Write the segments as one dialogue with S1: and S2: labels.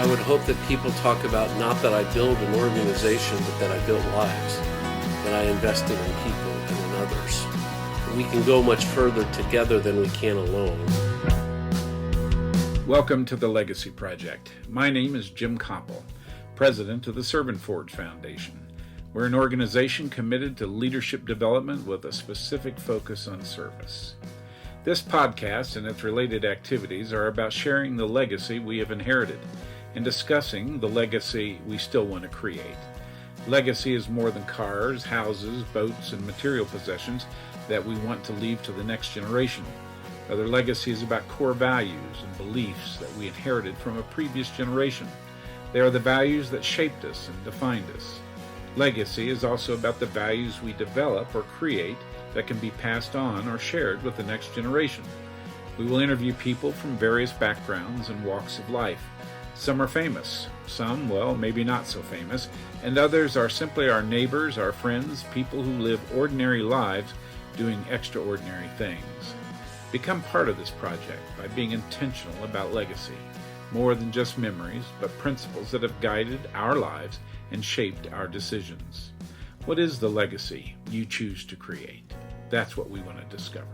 S1: would hope that people talk about not that I build an organization, but that I built lives, that I invested in people and in others. We can go much further together than we can alone.
S2: Welcome to the Legacy Project. My name is Jim Copple, president of the Servant Forge Foundation. We're an organization committed to leadership development with a specific focus on service. This podcast and its related activities are about sharing the legacy we have inherited and discussing the legacy we still want to create. Legacy is more than cars, houses, boats, and material possessions that we want to leave to the next generation. Rather, legacy is about core values and beliefs that we inherited from a previous generation. They are the values that shaped us and defined us. Legacy is also about the values we develop or create that can be passed on or shared with the next generation. We will interview people from various backgrounds and walks of life. Some are famous, some, well, maybe not so famous, and others are simply our neighbors, our friends, people who live ordinary lives doing extraordinary things. Become part of this project by being intentional about legacy, more than just memories, but principles that have guided our lives and shaped our decisions. What is the legacy you choose to create? That's what we want to discover.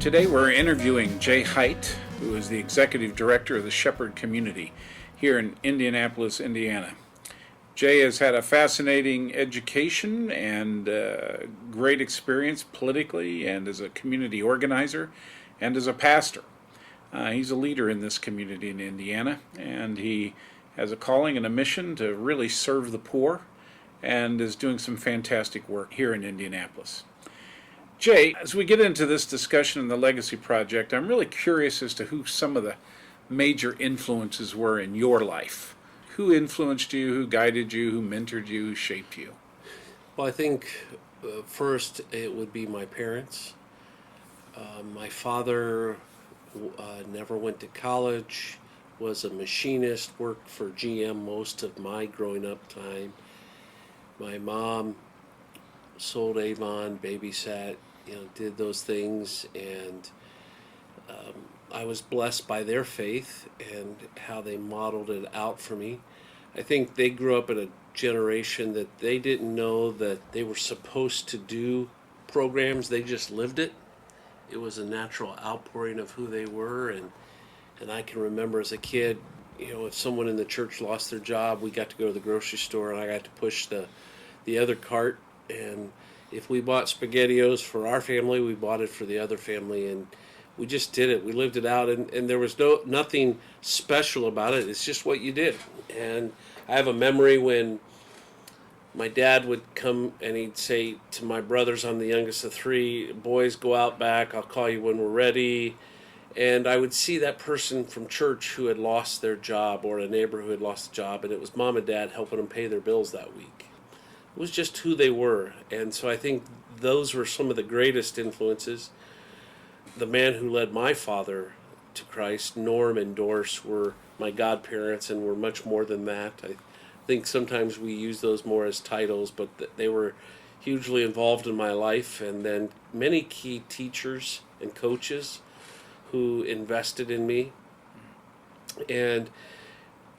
S2: Today we're interviewing Jay Height, who is the Executive Director of the Shepherd Community here in Indianapolis, Indiana. Jay has had a fascinating education and great experience politically and as a community organizer and as a pastor. He's a leader in this community in Indiana, and he has a calling and a mission to really serve the poor and is doing some fantastic work here in Indianapolis. Jay, as we get into this discussion in the Legacy Project, I'm really curious as to who some of the major influences were in your life. Who influenced you, who guided you, who mentored you, who shaped you?
S1: Well, I think first it would be my parents. My father never went to college, was a machinist, worked for GM most of my growing up time. My mom sold Avon, babysat, did those things, and I was blessed by their faith and how they modeled it out for me. I think they grew up in a generation that they didn't know that they were supposed to do programs, they just lived it. It was a natural outpouring of who they were, and I can remember as a kid, if someone in the church lost their job, we got to go to the grocery store and I got to push the other cart, and if we bought SpaghettiOs for our family, we bought it for the other family, and we just did it. We lived it out, and there was nothing special about it. It's just what you did. And I have a memory when my dad would come and he'd say to my brothers, I'm the youngest of three, boys, go out back, I'll call you when we're ready. And I would see that person from church who had lost their job, or a neighbor who had lost a job, and it was mom and dad helping them pay their bills that week. It was just who they were. And so I think those were some of the greatest influences. The man who led my father to Christ, Norm and Doris, were my godparents and were much more than that. I think sometimes we use those more as titles, but they were hugely involved in my life. And then many key teachers and coaches who invested in me. And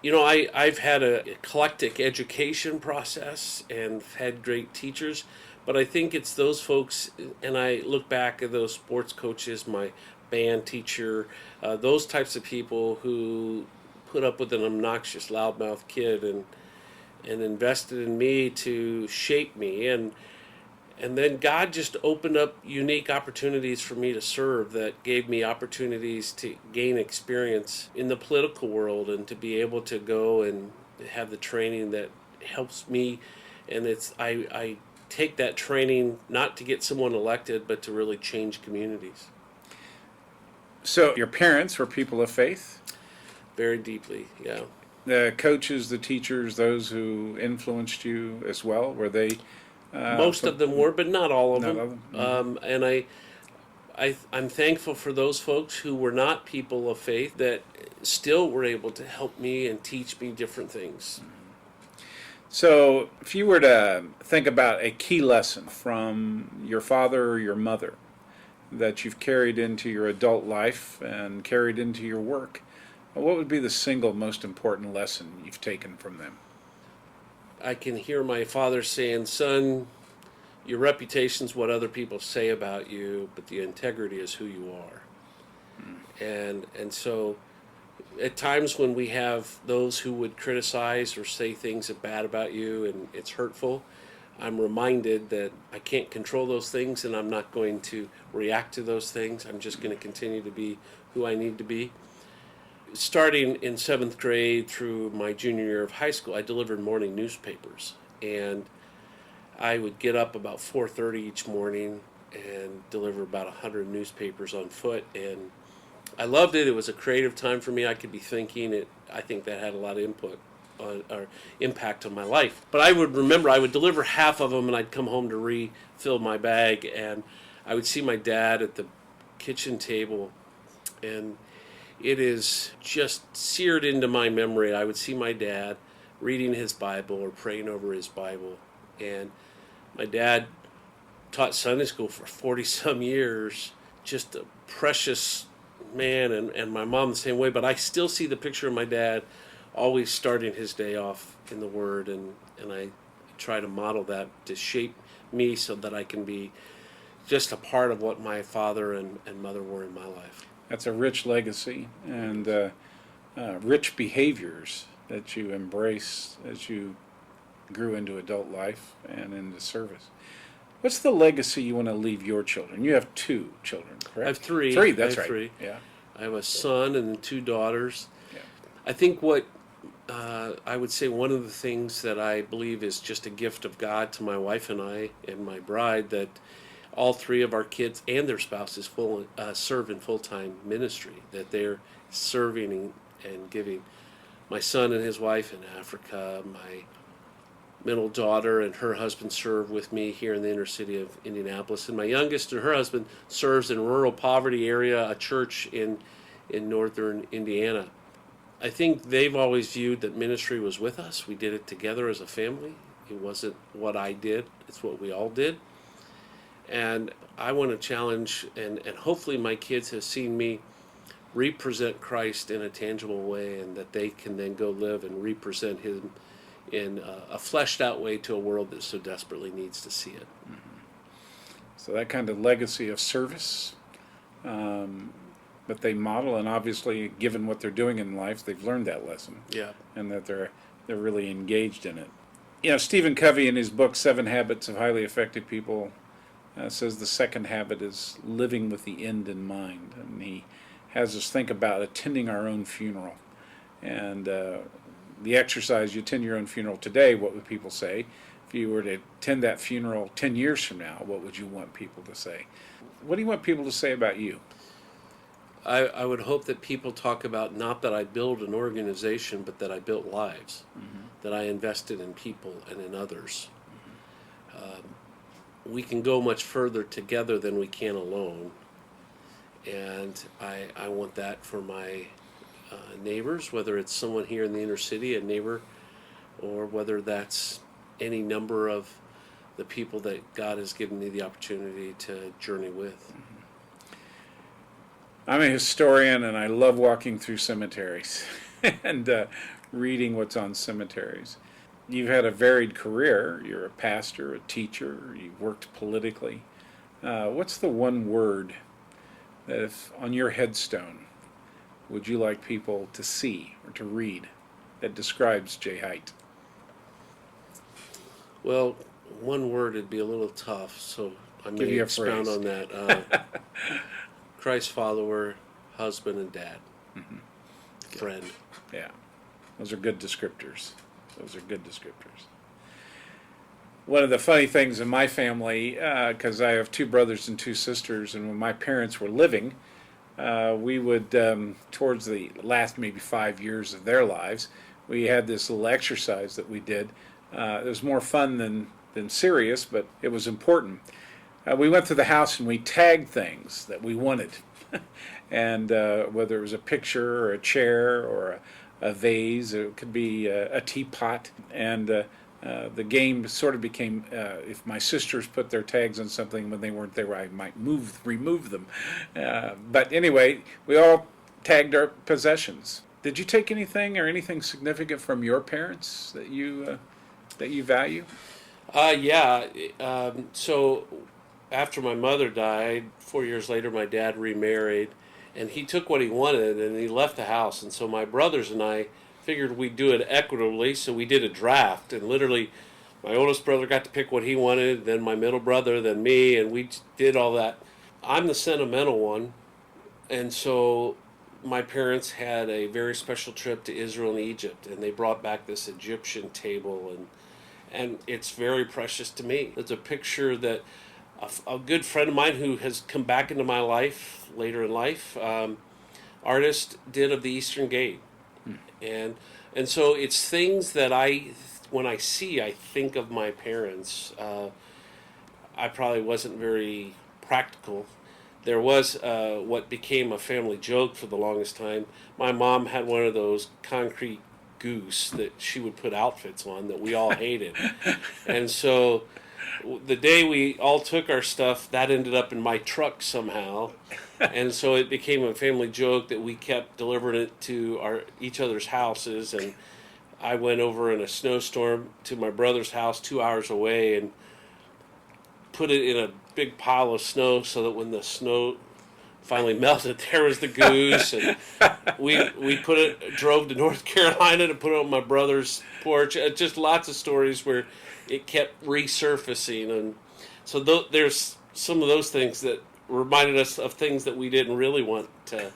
S1: I've had an eclectic education process and had great teachers, but I think it's those folks, and I look back at those sports coaches, my band teacher, those types of people who put up with an obnoxious, loudmouth kid and invested in me to shape me. And then God just opened up unique opportunities for me to serve that gave me opportunities to gain experience in the political world and to be able to go and have the training that helps me. And I take that training not to get someone elected, but to really change communities.
S2: So your parents were people of faith?
S1: Very deeply, yeah.
S2: The coaches, the teachers, those who influenced you as well, were they?
S1: Most of them were, but not all of them.
S2: Mm-hmm.
S1: And I'm thankful for those folks who were not people of faith that still were able to help me and teach me different things.
S2: So if you were to think about a key lesson from your father or your mother that you've carried into your adult life and carried into your work, what would be the single most important lesson you've taken from them?
S1: I can hear my father saying, "Son, your reputation's what other people say about you, but the integrity is who you are." And so at times when we have those who would criticize or say things bad about you and it's hurtful, I'm reminded that I can't control those things and I'm not going to react to those things. I'm just going to continue to be who I need to be. Starting in seventh grade through my junior year of high school, I delivered morning newspapers, and I would get up about 4:30 each morning and deliver about 100 newspapers on foot, and I loved it. It was a creative time for me. I could be thinking it. I think that had a lot of input on, or impact on my life. But I would remember I would deliver half of them, and I'd come home to refill my bag, and I would see my dad at the kitchen table, and it is just seared into my memory. I would see my dad reading his Bible or praying over his Bible, and my dad taught Sunday school for 40 some years, just a precious man, and my mom the same way, but I still see the picture of my dad always starting his day off in the Word, and I try to model that to shape me so that I can be just a part of what my father and mother were in my life.
S2: That's a rich legacy and rich behaviors that you embrace as you grew into adult life and into service. What's the legacy you want to leave your children? You have 2 children, correct?
S1: I have 3.
S2: Three, that's
S1: I have
S2: right.
S1: 3.
S2: Yeah.
S1: I have a son and 2 daughters.
S2: Yeah.
S1: I think what I would say one of the things that I believe is just a gift of God to my wife and I and my bride, that all 3 of our kids and their spouses serve in full-time ministry, that they're serving and giving. My son and his wife in Africa, my middle daughter and her husband serve with me here in the inner city of Indianapolis, and my youngest and her husband serves in a rural poverty area, a church in northern Indiana. I think they've always viewed that ministry was with us. We did it together as a family. It wasn't what I did, it's what we all did. And I want to challenge, and hopefully my kids have seen me represent Christ in a tangible way, and that they can then go live and represent Him in a fleshed out way to a world that so desperately needs to see it.
S2: Mm-hmm. So that kind of legacy of service that they model, and obviously given what they're doing in life, they've learned that lesson.
S1: Yeah.
S2: And that they're really engaged in it. You know, Stephen Covey in his book 7 Habits of Highly Effective People says the second habit is living with the end in mind, and he has us think about attending our own funeral. And the exercise, you attend your own funeral today, what would people say? If you were to attend that funeral 10 years from now, what would you want people to say? What do you want people to say about you?
S1: I would hope that people talk about not that I build an organization, but that I built lives, that I invested in people and in others. We can go much further together than we can alone, and I want that for my neighbors, whether it's someone here in the inner city, a neighbor, or whether that's any number of the people that God has given me the opportunity to journey with.
S2: I'm a historian, and I love walking through cemeteries and reading what's on cemeteries. You've had a varied career. You're a pastor, a teacher, you've worked politically. What's the one word that, if on your headstone, would you like people to see or to read that describes Jay Height?
S1: Well, one word would be a little tough, so I
S2: Give
S1: may
S2: you a
S1: expound
S2: phrase.
S1: on that. Christ follower, husband and dad, friend.
S2: Yeah, those are good descriptors. Those are good descriptors. One of the funny things in my family, because I have 2 brothers and 2 sisters, and when my parents were living, we would, towards the last maybe 5 years of their lives, we had this little exercise that we did. It was more fun than serious, but it was important. We went through the house and we tagged things that we wanted. And whether it was a picture or a chair or a vase, it could be a teapot. And the game sort of became, if my sisters put their tags on something when they weren't there, I might remove them. But anyway, we all tagged our possessions. Did you take anything significant from your parents that you value?
S1: Yeah. So after my mother died, 4 years later, my dad remarried, and he took what he wanted and he left the house. And so my brothers and I figured we'd do it equitably, so we did a draft, and literally my oldest brother got to pick what he wanted, then my middle brother, then me, and we did all that. I'm the sentimental one, and so my parents had a very special trip to Israel and Egypt, and they brought back this Egyptian table, and it's very precious to me. It's a picture that a good friend of mine who has come back into my life later in life, artist, did of the Eastern Gate. And so it's things that when I see, I think of my parents. I probably wasn't very practical. There was what became a family joke for the longest time. My mom had one of those concrete goose that she would put outfits on that we all hated. And so the day we all took our stuff, that ended up in my truck somehow. And so it became a family joke that we kept delivering it to each other's houses. And I went over in a snowstorm to my brother's house 2 hours away and put it in a big pile of snow so that when the snow finally melted, there was the goose. And we drove to North Carolina to put it on my brother's porch. Just lots of stories where it kept resurfacing. And so there's some of those things that reminded us of things that we didn't really want to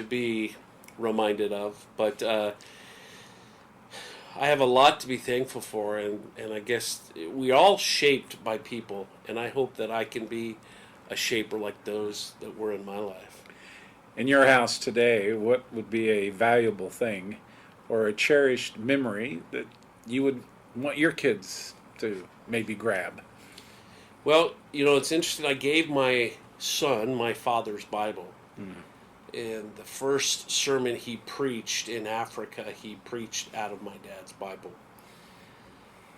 S1: be reminded of. But I have a lot to be thankful for, and I guess we're all shaped by people, and I hope that I can be a shaper like those that were in my life.
S2: In your house today, what would be a valuable thing or a cherished memory that you would want your kids to maybe grab?
S1: Well, it's interesting. I gave my son my father's Bible. And the first sermon he preached in Africa, he preached out of my dad's Bible.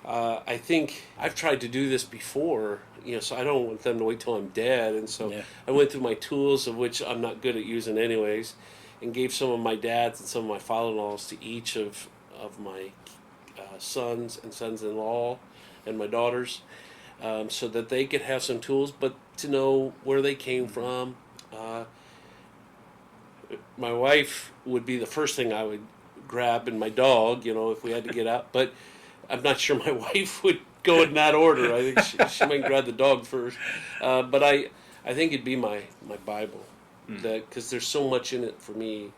S1: I think I've tried to do this before, so I don't want them to wait till I'm dead. And so I went through my tools, of which I'm not good at using anyways, and gave some of my dad's and some of my father-in-laws to each of my sons and sons-in-law and my daughters, so that they could have some tools, but to know where they came from. My wife would be the first thing I would grab, and my dog, if we had to get out. But I'm not sure my wife would go in that order. I think she might grab the dog first. But I think it'd be my Bible, because there's so much in it for me.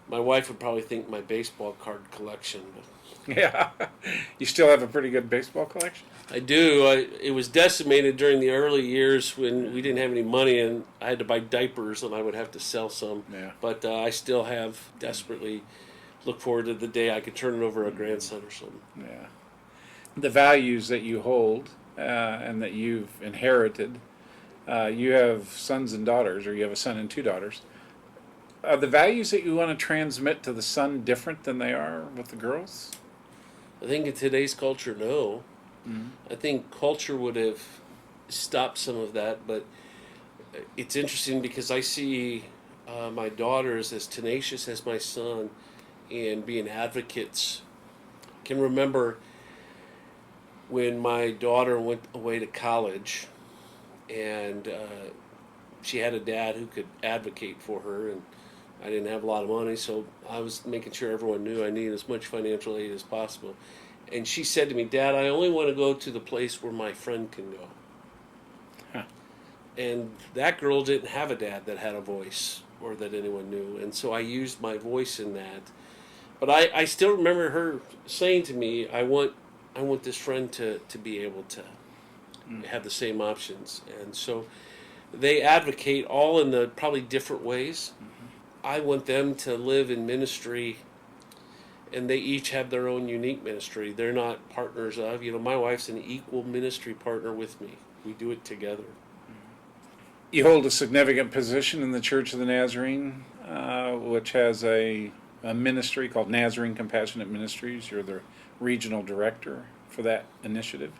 S1: My wife would probably think my baseball card collection.
S2: Yeah. You still have a pretty good baseball collection?
S1: I do. It was decimated during the early years when we didn't have any money, and I had to buy diapers, and I would have to sell some.
S2: Yeah.
S1: But I still have desperately look forward to the day I could turn it over to a grandson or something.
S2: Yeah. The values that you hold and that you've inherited, you have sons and daughters, or you have a son and two daughters. Are the values that you want to transmit to the son different than they are with the girls?
S1: I think in today's culture, no. I think culture would have stopped some of that, but it's interesting because I see my daughters as tenacious as my son in being advocates. I can remember when my daughter went away to college, and she had a dad who could advocate for her, and I didn't have a lot of money, so I was making sure everyone knew I needed as much financial aid as possible. And she said to me, "Dad, I only want to go to the place where my friend can go."
S2: Huh.
S1: And that girl didn't have a dad that had a voice or that anyone knew, and so I used my voice in that. But I still remember her saying to me, I want this friend to be able to have the same options. And so they advocate all in the probably different ways. I want them to live in ministry, and they each have their own unique ministry. They're not partners of. My wife's an equal ministry partner with me. We do it together.
S2: You hold a significant position in the Church of the Nazarene, which has a a ministry called Nazarene Compassionate Ministries. You're the regional director for that initiative.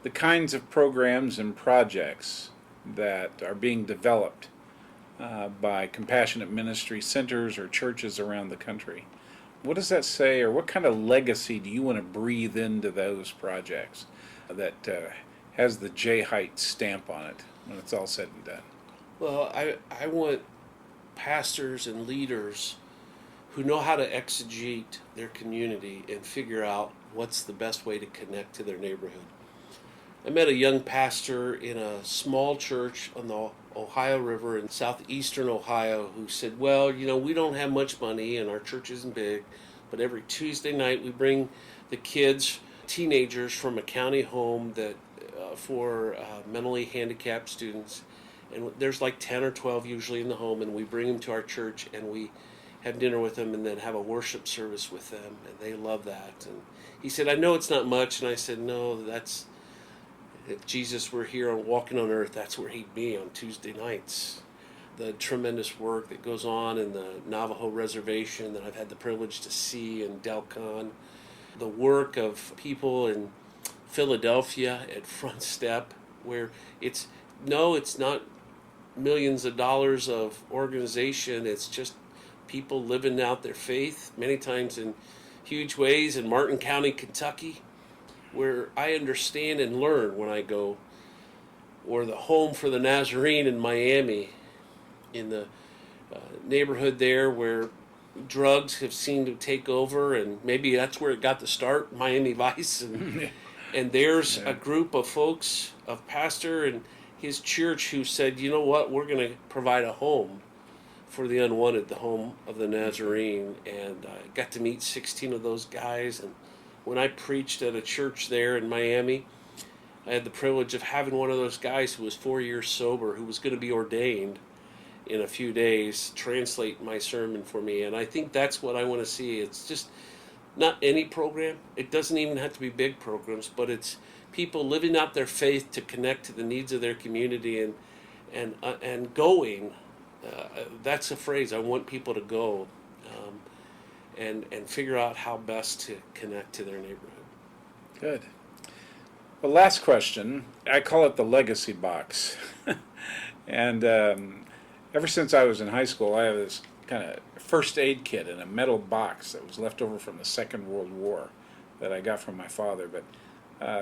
S2: The kinds of programs and projects that are being developed by compassionate ministry centers or churches around the country. What does that say, or what kind of legacy do you want to breathe into those projects that has the J. Height stamp on it when it's all said and done?
S1: Well, I want pastors and leaders who know how to exegete their community and figure out what's the best way to connect to their neighborhood. I met a young pastor in a small church on the Ohio River in southeastern Ohio who said, well, we don't have much money and our church isn't big, but every Tuesday night we bring the kids, teenagers from a county home that for mentally handicapped students, and there's like 10 or 12 usually in the home, and we bring them to our church and we have dinner with them and then have a worship service with them, and they love that. And he said, I know it's not much, and I said, no, that's, if Jesus were here and walking on earth, that's where he'd be on Tuesday nights. The tremendous work that goes on in the Navajo reservation that I've had the privilege to see in Delcon, the work of people in Philadelphia at Front Step, where it's not millions of dollars of organization, it's just people living out their faith, many times in huge ways, in Martin County, Kentucky, where I understand and learn when I go, or the Home for the Nazarene in Miami, in the neighborhood there where drugs have seemed to take over, and maybe that's where it got the start, Miami Vice, and there's a group of folks, of pastor and his church, who said, you know what, we're going to provide a home for the unwanted, the Home of the Nazarene, and I got to meet 16 of those guys. And when I preached at a church there in Miami, I had the privilege of having one of those guys who was 4 years sober, who was going to be ordained in a few days, translate my sermon for me. And I think that's what I want to see. It's just not any program. It doesn't even have to be big programs, but it's people living out their faith to connect to the needs of their community and going. That's a phrase. I want people to go and figure out how best to connect to their neighborhood.
S2: Good. Well, last question. I call it the legacy box. And ever since I was in high school, I have this kind of first aid kit in a metal box that was left over from the Second World War that I got from my father. But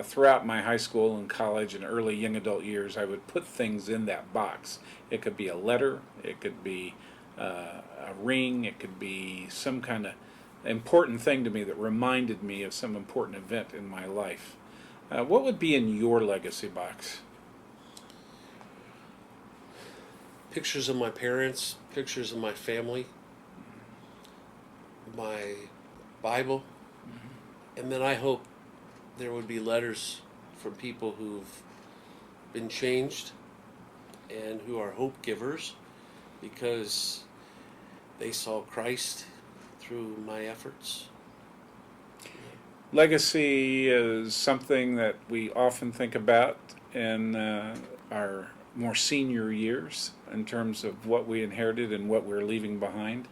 S2: throughout my high school and college and early young adult years, I would put things in that box. It could be a letter, it could be a ring, it could be some kind of important thing to me that reminded me of some important event in my life. What would be in your legacy box?
S1: Pictures of my parents, pictures of my family, my Bible, and then I hope there would be letters from people who've been changed and who are hope givers because they saw Christ through my efforts.
S2: Legacy is something that we often think about in our more senior years in terms of what we inherited and what we're leaving behind.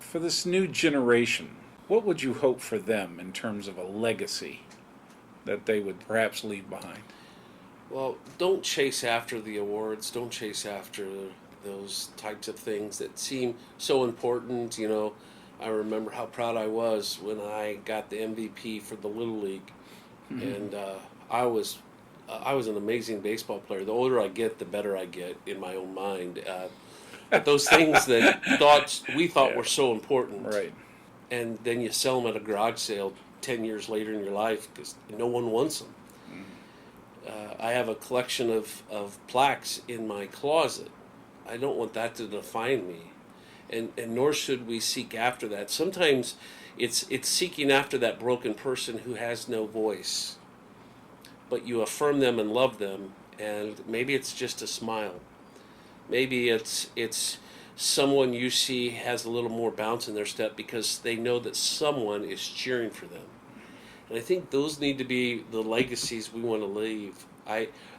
S2: For this new generation, what would you hope for them in terms of a legacy that they would perhaps leave behind?
S1: Well, don't chase after the awards. Don't chase after those types of things that seem so important. I remember how proud I was when I got the MVP for the Little League, and I was an amazing baseball player. The older I get, the better I get in my own mind. But those things that we thought were so important,
S2: right?
S1: And then you sell them at a garage sale 10 years later in your life because no one wants them. I have a collection of plaques in my closet. I don't want that to define me, and nor should we seek after that. Sometimes it's seeking after that broken person who has no voice, but you affirm them and love them, and maybe it's just a smile. Maybe it's someone you see has a little more bounce in their step because they know that someone is cheering for them. And I think those need to be the legacies we want to leave.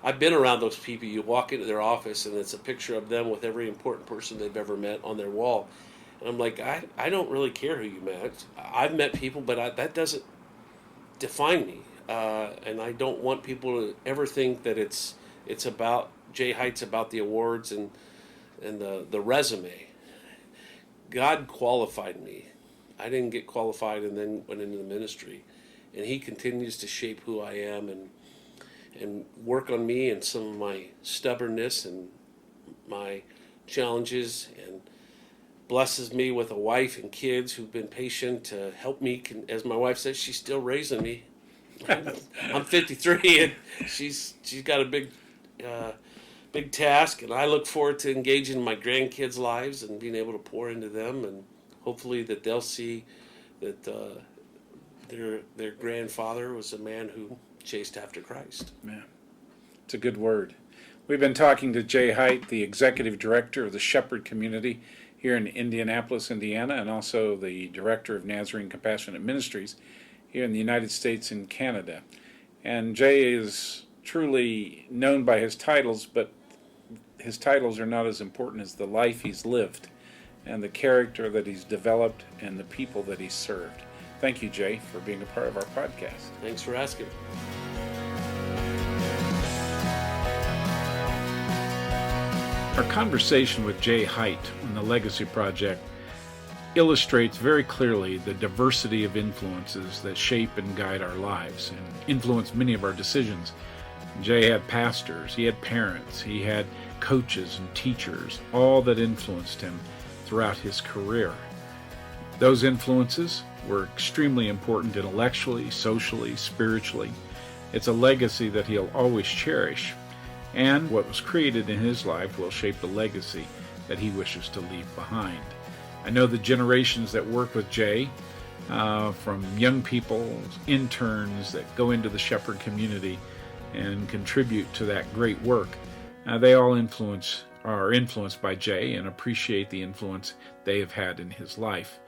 S1: I've been around those people. You walk into their office and it's a picture of them with every important person they've ever met on their wall. And I'm like, I don't really care who you met. I've met people, but that doesn't define me. And I don't want people to ever think that it's about Jay Height's about the awards and the resume. God qualified me. I didn't get qualified and then went into the ministry. And he continues to shape who I am and work on me and some of my stubbornness and my challenges, and blesses me with a wife and kids who've been patient to help me. As my wife says, she's still raising me. I'm 53 and she's got a big task, and I look forward to engaging my grandkids' lives and being able to pour into them, and hopefully that they'll see that their grandfather was a man who chased after Christ.
S2: Yeah, it's a good word. We've been talking to Jay Height, the Executive Director of the Shepherd Community here in Indianapolis, Indiana, and also the Director of Nazarene Compassionate Ministries here in the United States and Canada. And Jay is truly known by his titles, but his titles are not as important as the life he's lived and the character that he's developed and the people that he's served. Thank you, Jay, for being a part of our podcast.
S1: Thanks for asking.
S2: Our conversation with Jay Height on the Legacy Project illustrates very clearly the diversity of influences that shape and guide our lives and influence many of our decisions. Jay had pastors, he had parents, he had coaches and teachers, all that influenced him throughout his career. Those influences were extremely important intellectually, socially, spiritually. It's a legacy that he'll always cherish, and what was created in his life will shape the legacy that he wishes to leave behind. I know the generations that work with Jay, from young people, interns that go into the Shepherd community and contribute to that great work, they all are influenced by Jay and appreciate the influence they have had in his life.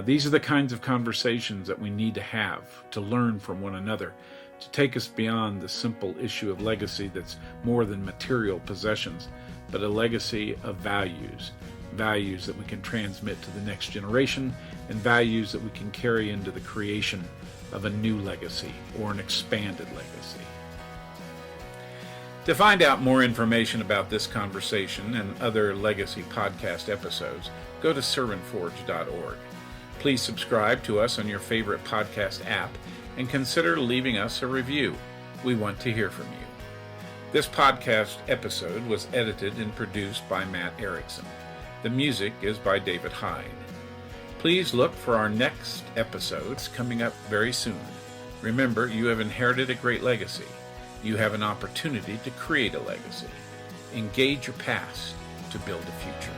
S2: These are the kinds of conversations that we need to have to learn from one another, to take us beyond the simple issue of legacy that's more than material possessions, but a legacy of values that we can transmit to the next generation, and values that we can carry into the creation of a new legacy or an expanded legacy. To find out more information about this conversation and other Legacy podcast episodes, go to servantforge.org. Please subscribe to us on your favorite podcast app and consider leaving us a review. We want to hear from you. This podcast episode was edited and produced by Matt Erickson. The music is by David Hyde. Please look for our next episodes coming up very soon. Remember, you have inherited a great legacy. You have an opportunity to create a legacy. Engage your past to build a future.